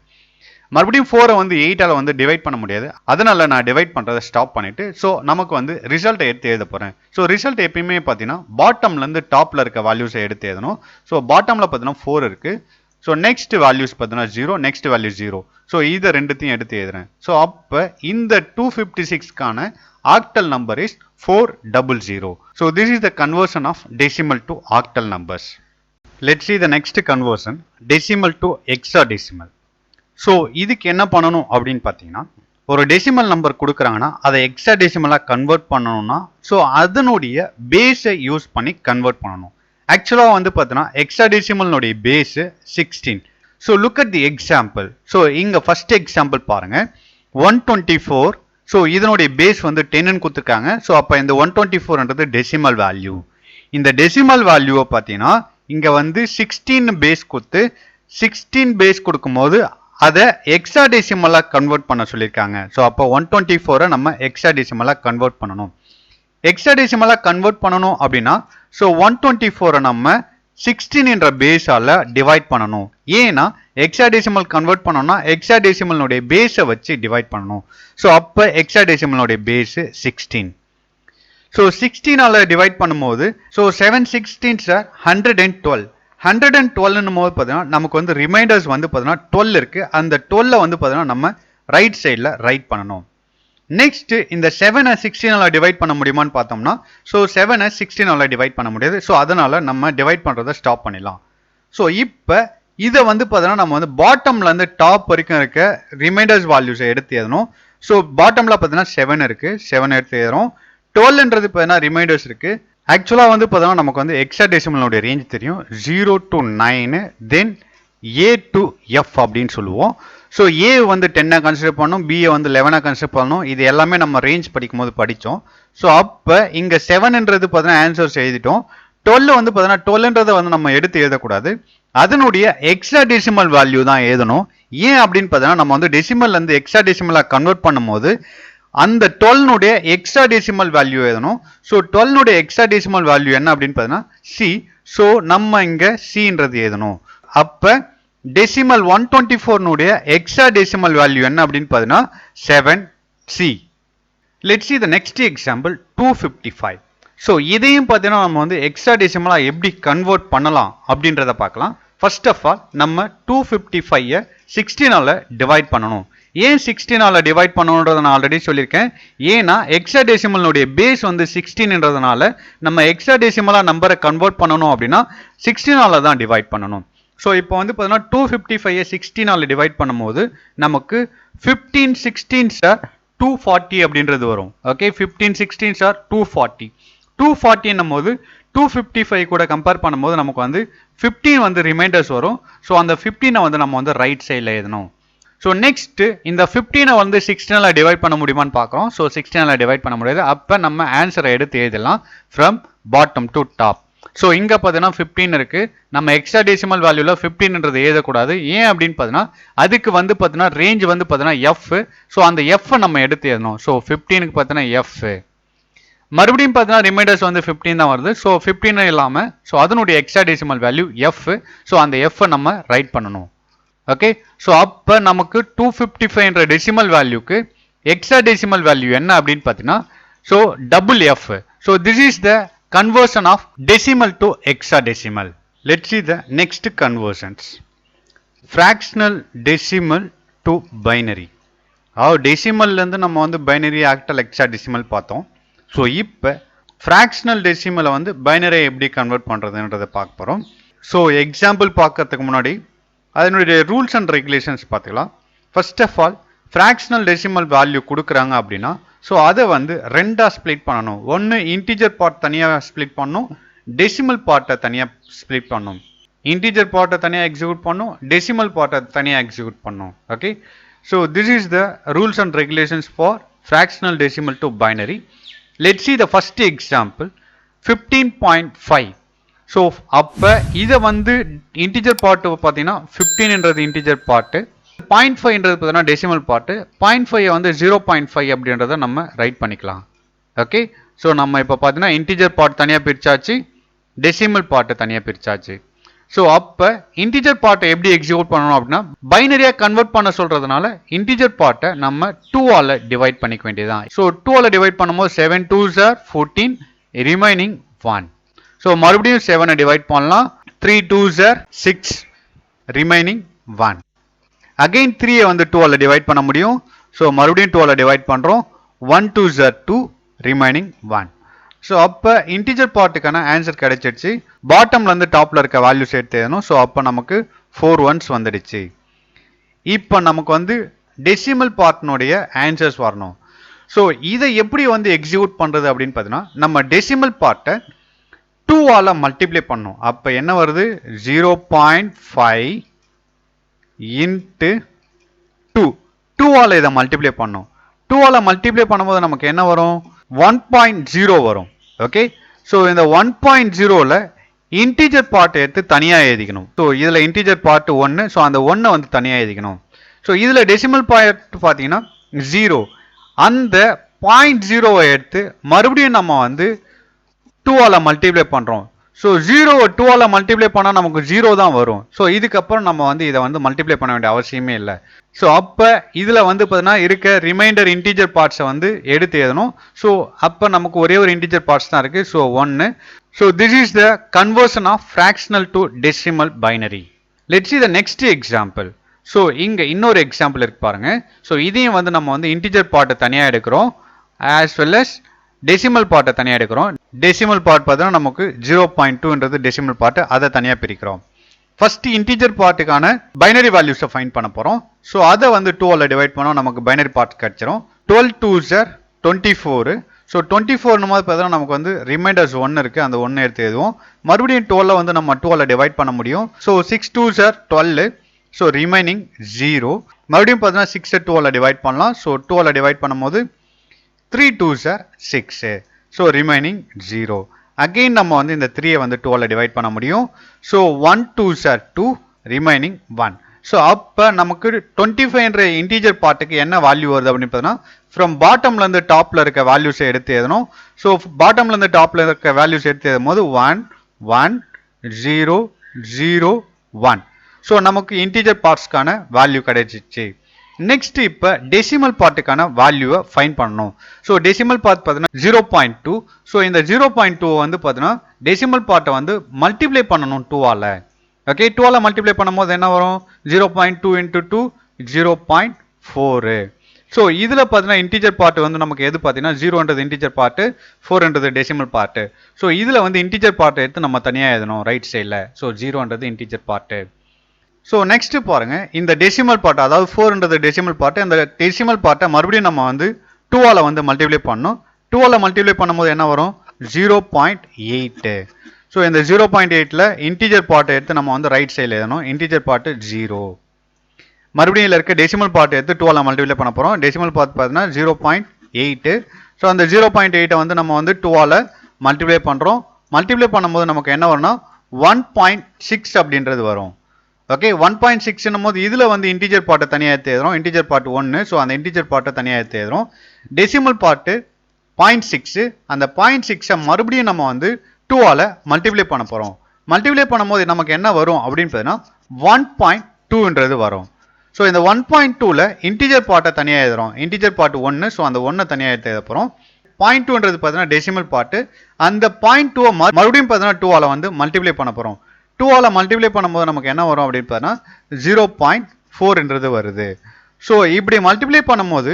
மறுபடியும் 4 வந்து 8ஆல் வந்து டிவைட் பண்ண முடியாது. அதனால நான் டிவைட் பண்ணுறதை ஸ்டாப் பண்ணிட்டு ஸோ நமக்கு வந்து ரிசல்ட்டை எடுத்து எழுத போகிறேன். ஸோ ரிசல்ட் எப்பயுமே பார்த்தீங்கன்னா பாட்டம்லேருந்து டாப்பில் இருக்க வேல்யூஸை எடுத்து எழுதணும். ஸோ பாட்டமில் பார்த்தீங்கன்னா 4 இருக்குது. ஸோ நெக்ஸ்ட் வேல்யூஸ் பார்த்தீங்கன்னா 0, நெக்ஸ்ட் வேல்யூ 0. ஸோ இதை ரெண்டுத்தையும் எடுத்து எழுதுறேன். ஸோ அப்போ இந்த 256க்கான octal number is 400. So this is the conversion of decimal to octal numbers. Let's see the next conversion, decimal to hexadecimal. So இதுக்கு என்ன பண்ணணும் அப்படின்னு பார்த்தீங்கன்னா ஒரு டெசிமல் நம்பர் கொடுக்குறாங்கன்னா அதை ஹெக்ஸாடெசிமலாக கன்வெர்ட் பண்ணணும்னா ஸோ அதனுடைய பேஸை யூஸ் பண்ணி கன்வெர்ட் பண்ணணும். ஆக்சுவலாக வந்து பார்த்தீங்கன்னா ஹெக்ஸாடெசிமல்னுடைய base 16. So look at the example. So இங்கே ஃபர்ஸ்ட் எக்ஸாம்பிள் பாருங்கள் 124. ஸோ இதனுடைய பேஸ் வந்து 10ன்னு கொடுத்துருக்காங்க. ஸோ அப்போ இந்த 124ன்றது டெசிமல் வேல்யூ. இந்த டெசிமல் வேல்யூவை பார்த்தீங்கன்னா இங்கே வந்து 16 பேஸ் கொடுத்து 16 பேஸ் கொடுக்கும்போது அதை ஹெக்ஸாடெசிமலாக கன்வெர்ட் பண்ண சொல்லியிருக்காங்க. ஸோ அப்போ 124 நம்ம ஹெக்ஸாடெசிமலாக கன்வெர்ட் பண்ணணும். ஹெக்ஸாடெசிமலாக கன்வெர்ட் பண்ணணும் அப்படின்னா ஸோ 124 நம்ம 16 என்ற பேஸால் டிவைட் பண்ணணும். ஏன்னா ஹெக்ஸாடெசிமல் கன்வெர்ட் பண்ணோம்னா ஹெக்ஸாடெசிமலுடைய பேஸை வச்சு டிவைட் பண்ணணும். ஸோ அப்போ ஹெக்ஸாடெசிமலுடைய பேஸு 16. ஸோ 16ஆல் டிவைட் பண்ணும்போது ஸோ 7 16s 112. 112 போது பார்த்தீங்கன்னா நமக்கு வந்து ரிமைண்டர்ஸ் வந்து பார்த்தீங்கன்னா 12 இருக்குது. அந்த 12 வந்து பார்த்தீங்கன்னா நம்ம ரைட் சைடில் ரைட் பண்ணணும். நெக்ஸ்ட் இந்த 7 16ஆல் டிவைட் பண்ண முடியுமான்னு பார்த்தோம்னா ஸோ 7 16ஆல் டிவைட் பண்ண முடியாது. ஸோ அதனால் நம்ம டிவைட் பண்ணுறதை ஸ்டாப் பண்ணிடலாம். ஸோ இப்போ இதை வந்து பார்த்தீங்கன்னா நம்ம வந்து பாட்டம்லேருந்து டாப் வரைக்கும் இருக்க ரிமைண்டர்ஸ் வேல்யூஸை எடுத்து எழுதணும். ஸோ பாட்டமில் பார்த்தீங்கன்னா 7 இருக்குது. 7 எடுத்து எழுதுறோம். 12ன்றது பார்த்தீங்கன்னா ரிமைண்டர்ஸ் இருக்குது. ஆக்சுவலாக வந்து பார்த்தோம்னா நமக்கு வந்து ஹெக்ஸாடெசிமலுடைய ரேஞ்ச் தெரியும் 0 to 9 then A to F அப்படின்னு சொல்லுவோம். ஸோ A வந்து 10 கன்சிடர் பண்ணணும், B வந்து 11 கன்சிடர் பண்ணணும். இது எல்லாமே நம்ம ரேஞ்ச் படிக்கும் போது படித்தோம். ஸோ அப்போ இங்கே 7ன்றது பார்த்தீங்கன்னா ஆன்சர்ஸ் எழுதிட்டோம். 12 வந்து பார்த்தீங்கன்னா 12ன்றதை வந்து நம்ம எடுத்து எழுதக்கூடாது. அதனுடைய ஹெக்ஸாடெசிமல் வேல்யூ தான் எழுதணும். ஏன் அப்படின்னு பார்த்தீங்கன்னா நம்ம வந்து டெசிமல்லேருந்து ஹெக்ஸாடெசிமலாக கன்வெர்ட் பண்ணும்போது அந்த 12னுடைய ஹெக்ஸாடெசிமல் வேல்யூ எழுதணும். ஸோ 12னுடைய ஹெக்ஸாடெசிமல் வேல்யூ என்ன அப்படின்னு பார்த்தீங்கன்னா C. ஸோ நம்ம இங்கே Cன்றது எழுதணும். அப்போ டெசிமல் 124னுடைய ஹெக்ஸாடெசிமல் வேல்யூ என்ன அப்படின்னு பார்த்தீங்கன்னா 7C. Let's see the next example 255. So இதையும் பார்த்தீங்கன்னா நம்ம வந்து ஹெக்ஸாடெசிமலாக எப்படி கன்வெர்ட் பண்ணலாம் அப்படின்றத பார்க்கலாம். ஃபர்ஸ்ட் ஆஃப் ஆல் நம்ம 255 16ஆல் டிவைட் பண்ணணும். ஏன் 16ஆல் டிவைட் பண்ணணுன்றதை நான் ஆல்ரெடி சொல்லியிருக்கேன். ஏன்னா ஹெக்ஸாடெசிமலுடைய பேஸ் வந்து 16ன்றதுனால நம்ம ஹெக்ஸாடெசிமலாக நம்பரை கன்வெர்ட் பண்ணணும் அப்படின்னா 16ஆல் தான் டிவைட் பண்ணணும். ஸோ இப்போ வந்து பார்த்தீங்கன்னா 255 16ஆல் டிவைட் பண்ணும்போது நமக்கு 15 16s 240 அப்படின்றது வரும். Okay, 15 16s 240. 240 போது 255 கூட கம்பேர் பண்ணும்போது நமக்கு வந்து 15 வந்து ரிமைண்டர்ஸ் வரும். ஸோ அந்த 15 வந்து நம்ம வந்து ரைட் சைடில் எழுதணும். ஸோ நெக்ஸ்ட் இந்த 15 வந்து 16ஆல் டிவைட் பண்ண முடியுமான்னு பார்க்குறோம். ஸோ 16ஆல் டிவைட் பண்ண முடியாது. அப்போ நம்ம ஆன்சரை எடுத்து எழுதலாம் from bottom to top. So இங்கே பார்த்தீங்கன்னா 15 இருக்குது. நம்ம ஹெக்ஸாடெசிமல் வேல்யூவில் 15ன்றது எழுதக்கூடாது. ஏன் அப்படின்னு பார்த்தீங்கன்னா அதுக்கு வந்து பார்த்தீங்கன்னா ரேஞ்ச் வந்து பார்த்தீங்கன்னா F. ஸோ அந்த F நம்ம எடுத்து எழுதணும். ஸோ 15க்கு பார்த்தீங்கன்னா F. மறுபடியும் பார்த்தீங்கன்னா ரிமைண்டர்ஸ் வந்து 15 தான் வருது. ஸோ 15 இல்லாமல் ஸோ அதனுடைய ஹெக்ஸாடெசிமல் வேல்யூ எஃப். ஸோ அந்த எஃப் நம்ம ரைட் பண்ணணும். ஓகே, ஸோ அப்போ நமக்கு 255 டெசிமல் வேல்யூக்கு ஹெக்ஸாடெசிமல் வேல்யூ என்ன அப்படின்னு பார்த்தீங்கன்னா so double F. So this is the conversion of decimal to hexadecimal. Let's see the next conversions. Fractional decimal to binary. Decimal இருந்து நம்ம வந்து பைனரி ஆக்டல் ஹெக்ஸாடெசிமல் பார்த்தோம். ஸோ இப்போ ஃப்ராக்ஷனல் டெசிமலை வந்து பைனரி எப்படி கன்வெர்ட் பண்ணுறதுன்றதை பார்க்க போகிறோம். ஸோ எக்ஸாம்பிள் பார்க்கறதுக்கு முன்னாடி அதனுடைய ரூல்ஸ் அண்ட் ரெகுலேஷன்ஸ் பார்த்துக்கலாம். First of all fractional decimal value கொடுக்குறாங்க அப்படின்னா ஸோ அதை வந்து ரெண்டாக ஸ்ப்ளிட் பண்ணணும். ஒன்று இன்டிஜர் பார்ட் தனியாக ஸ்ப்ளிட் பண்ணணும், டெசிமல் பார்ட்டை தனியாக ஸ்ப்ளிட் பண்ணணும். இன்டிஜர் பார்ட்டை தனியாக எக்ஸிக்யூட் பண்ணணும், டெசிமல் பார்ட்டை தனியாக எக்ஸிக்யூட் பண்ணணும். Okay, so this is the rules and regulations for fractional decimal to binary. Let's see the first example 15.5. So அப்போ இதை வந்து இன்டிஜர் பார்ட்டு பார்த்தீங்கன்னா 15ன்றது இன்டிஜர் பார்ட்டு, 0.5ன்றது பார்த்தீங்கன்னா டெசிமல் பார்ட்டு, 0.5 வந்து 0.5 அப்படின்றத நம்ம ரைட் பண்ணிக்கலாம். ஓகே, ஸோ நம்ம இப்போ பார்த்தீங்கன்னா இன்டிஜர் பார்ட் தனியாக பிரிச்சாச்சு, டெசிமல் பார்ட்டை தனியாக பிரிச்சாச்சு. ஸோ அப்போ இன்டிஜர் பார்ட்டை எப்படி எக்ஸிக்யூட் பண்ணணும் அப்படின்னா பைனரியாக கன்வெர்ட் பண்ண சொல்கிறதுனால இன்டிஜர் பார்ட்டை நம்ம 2ஆல் டிவைட் பண்ணிக்க வேண்டியதுதான். ஸோ 2ஆல் டிவைட் பண்ணும்போது 7 2s are 14, ரிமைனிங் 1. ஸோ மறுபடியும் 7 டிவைட் பண்ணலாம், 3 2s are 6, ரிமைனிங் 1. அகைன் 3 வந்து 2ஆல் டிவைட் பண்ண முடியும். ஸோ மறுபடியும் 2ஆல் டிவைட் பண்ணுறோம், 1 2s are 2, ரிமைனிங் 1. ஸோ அப்போ இன்டிஜர் பார்ட்டுக்கான ஆன்சர் கிடைச்சிடுச்சு. பாட்டம்ல இருந்து டாப்ல இருக்க வேல்யூஸ் எடுத்து எழுதணும். ஸோ அப்போ நமக்கு 4 1s வந்துடுச்சு. இப்போ நமக்கு வந்து டெசிமல் பார்ட்னுடைய ஆன்சர்ஸ் வரணும். ஸோ இதை எப்படி வந்து எக்ஸிக்யூட் பண்ணுறது அப்படின்னு பார்த்தீங்கன்னா நம்ம டெசிமல் பார்ட்டை 2ஆல் மல்டிப்ளை பண்ணணும். அப்போ என்ன வருது 0.5 இன்ட்டு 2, 2ஆல் இதை மல்டிப்ளை பண்ணணும். 2ஆல் மல்டிப்ளை பண்ணும்போது நமக்கு என்ன வரும் 1.0 வரும். ஓகே, ஸோ இந்த 1.0ல இன்டிஜர் பார்ட் எடுத்து தனியாக எழுதிக்கணும். ஸோ இதில் இன்டிஜர் பார்ட் 1, ஸோ அந்த 1 வந்து தனியாக எழுதிக்கணும். ஸோ இதில் டெசிமல் பார்ட் பார்த்தீங்கன்னா 0, அந்த 0.0வை எடுத்து மறுபடியும் நம்ம வந்து 2ஆல் மல்டிப்ளை பண்ணுறோம். ஸோ 0வை 2ஆல் மல்டிப்ளை பண்ணால் நமக்கு 0 தான் வரும். ஸோ இதுக்கப்புறம் நம்ம வந்து இதை வந்து மல்டிப்ளை பண்ண வேண்டிய அவசியமே இல்லை. ஸோ அப்போ இதில் வந்து பார்த்தீங்கன்னா இருக்க ரிமைண்டர் இன்டிஜர் பார்ட்ஸை வந்து எடுத்து எழுதணும். ஸோ அப்போ நமக்கு ஒரே ஒரு இன்டிஜர் பார்ட்ஸ் தான் இருக்குது. So 1. So this is the conversion of fractional to decimal binary. Let's see the next example. So இங்கே இன்னொரு எக்ஸாம்பிள் இருக்கு பாருங்க. ஸோ இதையும் வந்து நம்ம வந்து இன்டிஜர் பார்ட்டை தனியாக எடுக்கிறோம், ஆஸ் வெல் அஸ் டெசிமல் பார்ட்டை தனியாக எடுக்கிறோம். டெசிமல் பார்ட் பார்த்தீங்கன்னா நமக்கு 0.2ன்றது டெசிமல் பார்ட்டு, அதை தனியாக பிரிக்கிறோம். ஃபர்ஸ்ட் இன்டிஜர் பார்ட்டுக்கான பைனரி வேல்யூஸை ஃபைண்ட் பண்ண போகிறோம். ஸோ அதை வந்து 2ஆல் டிவைட் பண்ணோம், நமக்கு பைனரி பார்ட் கிடச்சிரும். 12 2s are 24. ஸோ 24 போது பார்த்தீங்கன்னா நமக்கு வந்து ரிமைண்டர்ஸ் 1 இருக்குது, அந்த 1 எடுத்து எழுதுவோம். மறுபடியும் 12 வந்து நம்ம 2ஆல் டிவைட் பண்ண முடியும். So 6 2s are 12, so remaining 0. மறுபடியும் பார்த்தீங்கன்னா 6 2ஆல் டிவைட் பண்ணலாம். ஸோ 2ஆல் டிவைட் பண்ணும்போது 3 2s are 6, so remaining 0. Again நம்ம வந்து இந்த 3 வந்து 2ஆல் டிவைட் பண்ண முடியும். So 1 2s are 2, remaining 1. So அப்போ நமக்கு 25 இன்டிஜர் பார்ட்டுக்கு என்ன வேல்யூ வருது அப்படின்னு பார்த்தீங்கன்னா ஃப்ரம் பாட்டம்லேருந்து டாப்பில் இருக்க வேல்யூஸை எடுத்து எழுதணும். ஸோ பாட்டம்லேருந்து டாப்பில் இருக்க வேல்யூஸ் எடுத்து எழுதும் போது 1 1 0 0 1. ஸோ நமக்கு இன்டிஜர் பார்ட்ஸ்க்கான வேல்யூ கிடைச்சிச்சு. நெக்ஸ்ட் இப்போ டெசிமல் பார்ட்டுக்கான வேல்யூவை ஃபைண்ட் பண்ணணும். ஸோ டெசிமல் பார்ட் பார்த்தீங்கன்னா 0.2. ஸோ இந்த 0.2 வந்து பார்த்தீங்கன்னா டெசிமல் பார்ட்டை வந்து மல்டிப்ளை பண்ணணும் 2ஆல். ஓகே, 2ஆல் மல்டிப்ளை பண்ணும்போது என்ன வரும் 0.2 இன்ட்டு 2 0.4. ஸோ இதில் பார்த்தீங்கன்னா இன்டிஜர் பார்ட் வந்து நமக்கு எது பார்த்தீங்கன்னா 0ன்றது இன்டிஜர் பார்ட்டு, 4ன்றது டெசிமல் பார்ட்டு. ஸோ இதில் வந்து இன்டிஜர் பார்ட்டை எடுத்து நம்ம தனியாக எழுதணும் ரைட் சைடில். ஸோ 0ன்றது இன்டிஜர் பார்ட்டு. ஸோ நெக்ஸ்ட் பாருங்க, இந்த டெசிமல் பார்ட் அதாவது 4ன்றது டெசிமல் பார்ட்டு, அந்த டெசிமல் பார்ட்டை மறுபடியும் நம்ம வந்து 2ஆல் வந்து மல்டிப்ளை பண்ணணும். 2ஆல் மல்டிப்ளை பண்ணும்போது என்ன வரும் 0.8. ஸோ இந்த 0.8ல இன்டிஜர் பார்ட்டை எடுத்து நம்ம வந்து ரைட் சைடில் எழுதணும். Integer part 0. மறுபடியும் இதில் இருக்க டெசிமல் பார்ட் எடுத்து 2ஆல் மல்டிப்ளை பண்ண போகிறோம். டெசிமல் பார்ட் பார்த்தீங்கன்னா 0.8. ஸோ அந்த 0.8 வந்து நம்ம வந்து 2ஆல் மல்டிப்ளை பண்ணுறோம். மல்டிப்ளை பண்ணும்போது நமக்கு என்ன வரும்னா 1.6 அப்படின்றது வரும். ஓகே, 1.6 போது இதில் வந்து இன்டிஜர் பார்ட்டை தனியாக எடுத்து எழுதுறோம். இன்டிஜர் பார்ட் 1, ஸோ அந்த இன்டிஜர் பார்ட்டை தனியாக எடுத்து எழுதுறோம். டெசிமல் பார்ட்டு 0.6 அந்த 0.6 மறுபடியும் நம்ம வந்து 2 ஆல மல்டிப்ளை பண்ண போறோம். மல்டிப்ளை பண்ணும்போது நமக்கு என்ன வரும் அப்படின்னு பார்த்தீங்கன்னா 1.2ன்றது வரும். ஸோ இந்த 1.2ல இன்டிஜர் பார்ட்டை தனியாக எழுதுறோம். இன்டிஜர் பார்ட் 1, ஸோ அந்த 1 தனியாக எழுத போகிறோம். 0.2ன்றது பார்த்தீங்கன்னா டெசிமல் பார்ட்டு. அந்த 0.2 மறுபடியும் பார்த்தீங்கன்னா 2 ஆல வந்து மல்டிப்ளை பண்ண போகிறோம். 2 ஆல மல்டிப்ளை பண்ணும்போது நமக்கு என்ன வரும் அப்படின்னு பார்த்தீங்கன்னா 0.4ன்றது வருது. ஸோ இப்படி மல்டிப்ளை பண்ணும்போது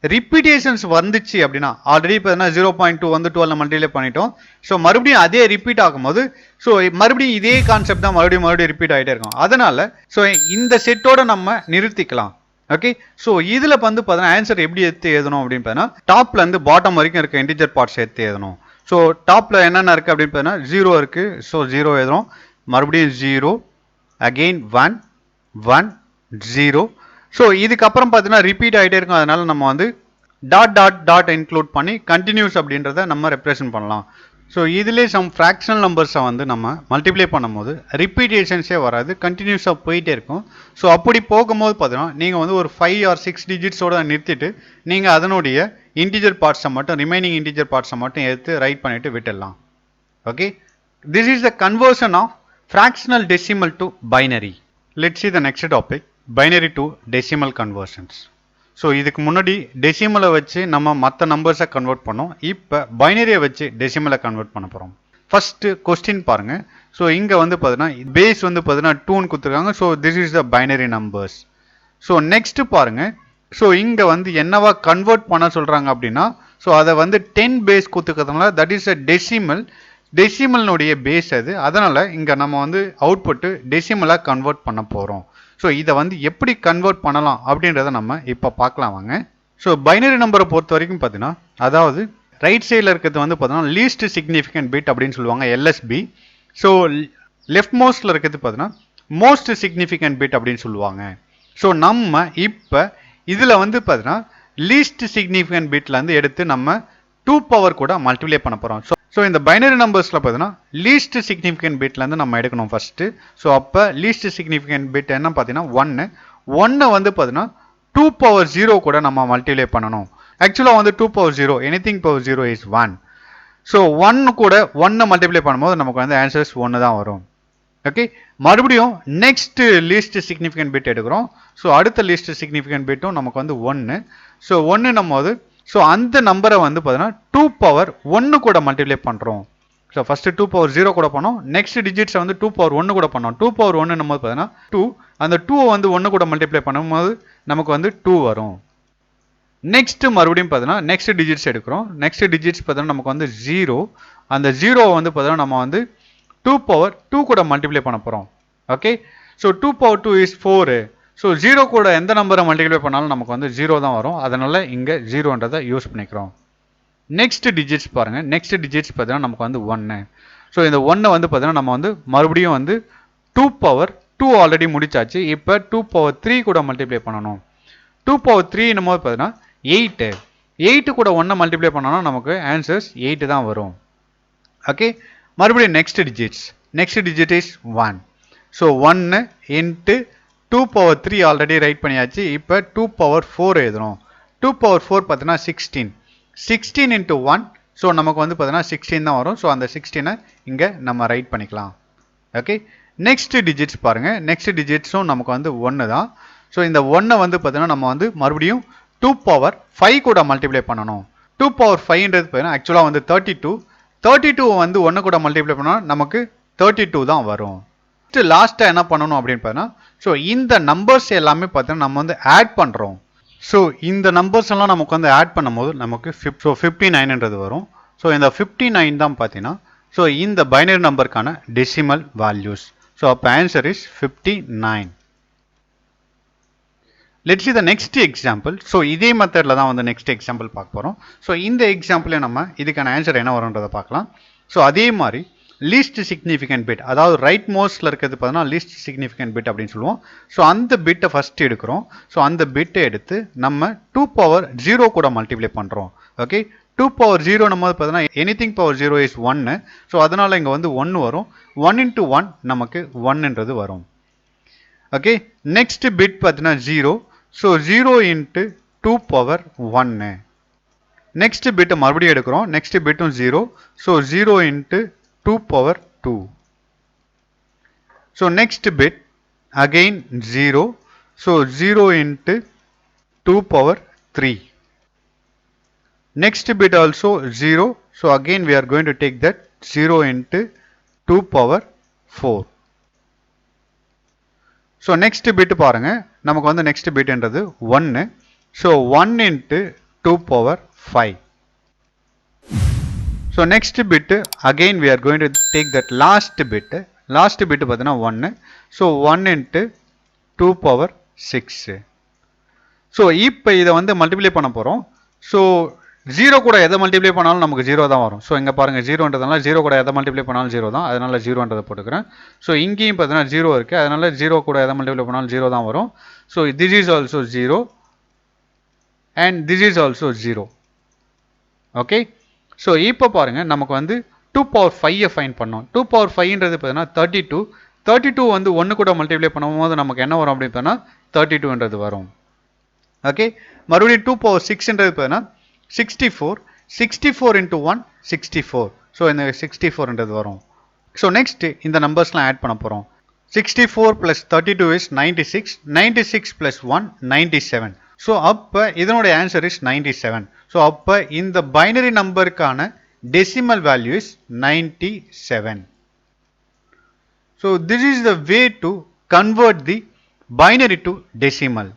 ரிப்பீட்டேஷன்ஸ் வந்துச்சு அப்படின்னா ஆல்ரெடி பார்த்தீங்கன்னா 0.2 வந்து 12 மல்டிப்ளை பண்ணிட்டோம். ஸோ மறுபடியும் அதே ரிப்பீட் ஆகும்போது ஸோ மறுபடியும் இதே கான்செப்ட் தான் மறுபடியும் ரிப்பீட் ஆகிட்டே இருக்கும். அதனால ஸோ இந்த செட்டோட நம்ம நிறுத்திக்கலாம். ஓகே, ஸோ இதில் வந்து பார்த்தீங்கன்னா ஆன்சர் எப்படி எடுத்து எழுதணும் அப்படின்னு பார்த்தீங்கன்னா டாப்ல இருந்து பாட்டம் வரைக்கும் இருக்க இன்டிஜர் பார்ட்ஸ் எடுத்து எழுதணும். ஸோ டாப்ல என்னென்ன இருக்கு அப்படின்னு பார்த்தீங்கன்னா 0 இருக்கு. ஸோ 0 எழுதுறோம். மறுபடியும் 0, அகெயின் 1, 1, 0. ஸோ இதுக்கப்புறம் பார்த்தீங்கன்னா ரிப்பீட் ஆகிட்டே இருக்கும். அதனால நம்ம வந்து டாட் இன்க்ளூட் பண்ணி கண்டினியூஸ் அப்படின்றத நம்ம ரெப்ரசென்ட் பண்ணலாம். ஸோ இதிலே சம் ஃப்ராக்ஷனல் நம்பர்ஸை வந்து நம்ம மல்டிப்ளை பண்ணும்போது ரிப்பீட்டேஷன்ஸே வராது, கண்டினியூஸாக போயிட்டே இருக்கும். ஸோ அப்படி போகும்போது பார்த்தீங்கன்னா நீங்கள் வந்து ஒரு 5 or 6 டிஜிட்ஸோட நிறுத்திட்டு நீங்கள் அதனுடைய இன்டிஜர் பார்ட்ஸை மட்டும் ரிமைனிங் இன்டிஜர் பார்ட்ஸை மட்டும் எடுத்து ரைட் பண்ணிட்டு விட்டுடலாம். Okay, this is the conversion of fractional decimal to binary. Let's see the next topic, binary to decimal conversions. So இதுக்கு முன்னாடி டெசிமலை வச்சு நம்ம மற்ற நம்பர்ஸை கன்வெர்ட் பண்ணோம். இப்போ பைனரியை வச்சு டெசிமலை கன்வெர்ட் பண்ண போகிறோம். ஃபர்ஸ்ட்டு கொஸ்டின் பாருங்க. ஸோ இங்கே வந்து பார்த்தீங்கன்னா பேஸ் வந்து பார்த்தீங்கன்னா 2ன்னு கொடுத்துருக்காங்க. So this is the binary numbers. So next பாருங்க. ஸோ இங்கே வந்து என்னவா கன்வெர்ட் பண்ண சொல்கிறாங்க அப்படின்னா ஸோ அதை வந்து 10 பேஸ் கொடுத்துக்கிறதுனால தட் இஸ் அ டெசிமல். டெசிமல்னுடைய பேஸ் அது. அதனால் இங்கே நம்ம வந்து அவுட்புட்டு டெசிமலாக கன்வெர்ட் பண்ண போகிறோம். ஸோ இதை வந்து எப்படி கன்வெர்ட் பண்ணலாம் அப்படின்றத நம்ம இப்போ பார்க்கலாம் வாங்க. ஸோ பைனரி நம்பரை பொறுத்த வரைக்கும் பார்த்தீங்கன்னா அதாவது ரைட் சைடில் இருக்கிறது வந்து பார்த்தீங்கன்னா லீஸ்ட் சிக்னிஃபிகண்ட் பிட் அப்படின்னு சொல்லுவாங்க, எல்எஸ்பி. ஸோ லெஃப்ட் மோஸ்ட்டில் இருக்கிறது பார்த்தீங்கன்னா மோஸ்ட் சிக்னிஃபிகண்ட் பிட் அப்படின்னு சொல்லுவாங்க. ஸோ நம்ம இப்போ இதில் வந்து பார்த்தீங்கன்னா லீஸ்ட் சிக்னிஃபிகண்ட் பிட்லேருந்து எடுத்து நம்ம 2 பவர் கூட மல்டிப்ளை பண்ண போகிறோம். ஸோ இந்த பைனரி நம்பர்ஸில் பார்த்தீங்கன்னா லீஸ்ட் சிக்னிஃபிகண்ட் பிட்லேருந்து நம்ம எடுக்கணும் ஃபஸ்ட்டு. ஸோ அப்போ லீஸ்ட் சிக்னிஃபிகண்ட் பிட் என்ன பார்த்தீங்கன்னா 1 வந்து பார்த்தீங்கன்னா 2 பவர் 0 கூட நம்ம மல்டிப்ளை பண்ணணும். ஆக்சுவலாக வந்து 2 power 0, anything power 0 is 1. So 1 கூட 1 மல்டிப்ளை பண்ணும்போது நமக்கு வந்து ஆன்சர்ஸ் 1 தான் வரும். ஓகே, மறுபடியும் நெக்ஸ்ட் லீஸ்ட் சிக்னிஃபிகண்ட் பிட் எடுக்கிறோம். ஸோ அடுத்த லீஸ்ட் சிக்னிஃபிகண்ட் பிட்டும் நமக்கு வந்து 1. ஸோ 1 நம்ம வந்து ஸோ அந்த நம்பரை வந்து பார்த்தீங்கன்னா 2 பவர் 1 கூட மல்டிப்ளை பண்ணுறோம். ஸோ ஃபஸ்ட்டு 2 பவர் 0 கூட பண்ணோம். நெக்ஸ்ட் டிஜிட்ஸை வந்து 2 பவர் 1 கூட பண்ணோம். 2 பவர் 1 நம்ம பார்த்தீங்கன்னா 2. அந்த 2 வந்து 1 கூட மல்டிப்ளை பண்ணும்போது நமக்கு வந்து 2 வரும். நெக்ஸ்ட் மறுபடியும் பார்த்தீங்கன்னா நெக்ஸ்ட் டிஜிட்ஸ் எடுக்கிறோம். நெக்ஸ்ட் டிஜிட்ஸ் பார்த்தீங்கன்னா நமக்கு வந்து 0. அந்த 0 வந்து பார்த்தீங்கன்னா நம்ம வந்து 2 பவர் 2 கூட மல்டிப்ளை பண்ண போகிறோம். Okay, so 2 power 2 is 4. So 0 கூட எந்த நம்பரை மல்டிப்ளை பண்ணாலும் நமக்கு வந்து 0 தான் வரும். அதனால இங்கே 0ன்றதை யூஸ் பண்ணிக்கிறோம். நெக்ஸ்ட் டிஜிட்ஸ் பாருங்கள். நெக்ஸ்ட் டிஜிட்ஸ் பார்த்தீங்கன்னா நமக்கு வந்து 1. ஸோ இந்த 1 வந்து பார்த்தீங்கன்னா நம்ம வந்து மறுபடியும் வந்து 2 பவர் 2 ஆல்ரெடி முடிச்சாச்சு. இப்போ 2 பவர் 3 கூட மல்டிப்ளை பண்ணணும். 2 பவர் 3 போது பார்த்தீங்கன்னா 8. 8 கூட 1 மல்டிப்ளை பண்ணோம்னா நமக்கு ஆன்சர்ஸ் 8 தான் வரும். ஓகே, மறுபடியும் next digits. Next digit is 1. So 1 into 2 power 3 already right பண்ணியாச்சு. இப்போ 2 பவர் 4 எழுதணும். 2 பவர் 4 பார்த்தீங்கன்னா 16. 16 இன்ட்டு 1. ஸோ நமக்கு வந்து பார்த்தீங்கன்னா 16 தான் வரும். ஸோ அந்த 16 இங்கே நம்ம ரைட் பண்ணிக்கலாம். ஓகே, நெக்ஸ்ட் டிஜிட்ஸ் பாருங்கள். நெக்ஸ்ட் டிஜிட்ஸும் நமக்கு வந்து 1 தான். ஸோ இந்த 1 வந்து பார்த்தீங்கன்னா நம்ம வந்து மறுபடியும் 2 பவர் 5 கூட மல்டிப்ளை பண்ணணும். 2 பவர் 5ன்றது பார்த்தீங்கன்னா ஆக்சுவலாக வந்து 32. 32 வந்து 1 கூட மல்டிப்ளை பண்ணால் நமக்கு 32 தான் வரும். லாஸ்ட்டாக என்ன பண்ணணும் அப்படின்னு பார்த்தீங்கன்னா ஸோ இந்த நம்பர்ஸ் எல்லாமே பார்த்தீங்கன்னா நம்ம வந்து ஆட் பண்ணுறோம். ஸோ இந்த நம்பர்ஸ் எல்லாம் நமக்கு வந்து ஆட் பண்ணும்போது நமக்கு 59ன்றது வரும். ஸோ இந்த 59 தான் பார்த்தீங்கன்னா ஸோ இந்த பைனரி நம்பருக்கான டெசிமல் வேல்யூஸ். ஸோ அப்போ answer is 59. Let's see the next example. So இதே மெத்தடில் தான் வந்து நெக்ஸ்ட் எக்ஸாம்பிள் பார்க்க போகிறோம். ஸோ இந்த எக்ஸாம்பிளே நம்ம இதுக்கான ஆன்சர் என்ன வரும்ன்றதை பார்க்கலாம். ஸோ அதே மாதிரி லீஸ்ட் சிக்னிஃபிகண்ட் பிட், அதாவது ரைட் மோஸ்ட்டில் இருக்கிறது பார்த்தீங்கன்னா லீஸ்ட் சிக்னிஃபிகண்ட் பிட் அப்படின்னு சொல்லுவோம். ஸோ அந்த பிட்டை ஃபஸ்ட்டு எடுக்கிறோம். ஸோ அந்த பிட்டை எடுத்து நம்ம 2 பவர் 0 கூட மல்டிப்ளை பண்ணுறோம். ஓகே, 2 பவர் 0 நம்ம பார்த்தீங்கன்னா எனிதிங் பவர் 0 இஸ் 1. ஸோ அதனால் இங்கே வந்து 1 வரும். 1 இன்ட்டு 1 நமக்கு 1ன்றது வரும். ஓகே, நெக்ஸ்ட் பிட் பார்த்தீங்கன்னா 0. So 0 into 2 power 1. next bit மறுபடியும் எடுக்கிறோம் next bit 0 so 0 into 2 power 2 so next bit again 0 so 0 into 2 power 3 next bit also 0 so again we are going to take that 0 into 2 power 4 so next bit பாருங்க நமக்கு வந்து next bit என்றது 1 so 1 into 2 power 5 so next bit again we are going to take that last bit பார்த்தீங்கன்னா 1 so 1 into 2 power 6 so இப்போ இதை வந்து multiply பண்ண போறோம் so 0 கூட எதை மல்டிப்ளை பண்ணாலும் நமக்கு 0 தான் வரும் ஸோ இங்கே பாருங்க 0ன்றதுனால 0 கூட எதை மல்டிப்ளை பண்ணாலும் 0 தான் அதனால 0ன்றதை போட்டுக்கிறேன் ஸோ இங்கேயும் பார்த்தீங்கன்னா 0 இருக்கு அதனால 0 கூட எதை மல்டிப்ளை பண்ணாலும் 0 தான் வரும் so this is also 0 and this is also 0 okay so இப்போ பாருங்க நமக்கு வந்து 2 power 5 ஃபைன் பண்ணோம் 2 power 5ன்றது பார்த்தீங்கன்னா 32 வந்து 1 கூட மல்டிப்ளை பண்ணும்போது நமக்கு என்ன வரும் அப்படின்னு பார்த்தீங்கன்னா 32ன்றது வரும் ஓகே மறுபடியும் 2 power 6ன்றது பார்த்தீங்கன்னா 64 into 1 64 ஸோ இந்த 64ன்றது வரும் ஸோ நெக்ஸ்ட் இந்த நம்பர்ஸ்லாம் ஆட் பண்ண போகிறோம் 64 plus 32 is 96 plus 1 97 ஸோ அப்போ இதனுடைய ஆன்சர் இஸ் 97 ஸோ அப்போ இந்த பைனரி நம்பருக்கான decimal value is 97 so this is the way to convert the binary to decimal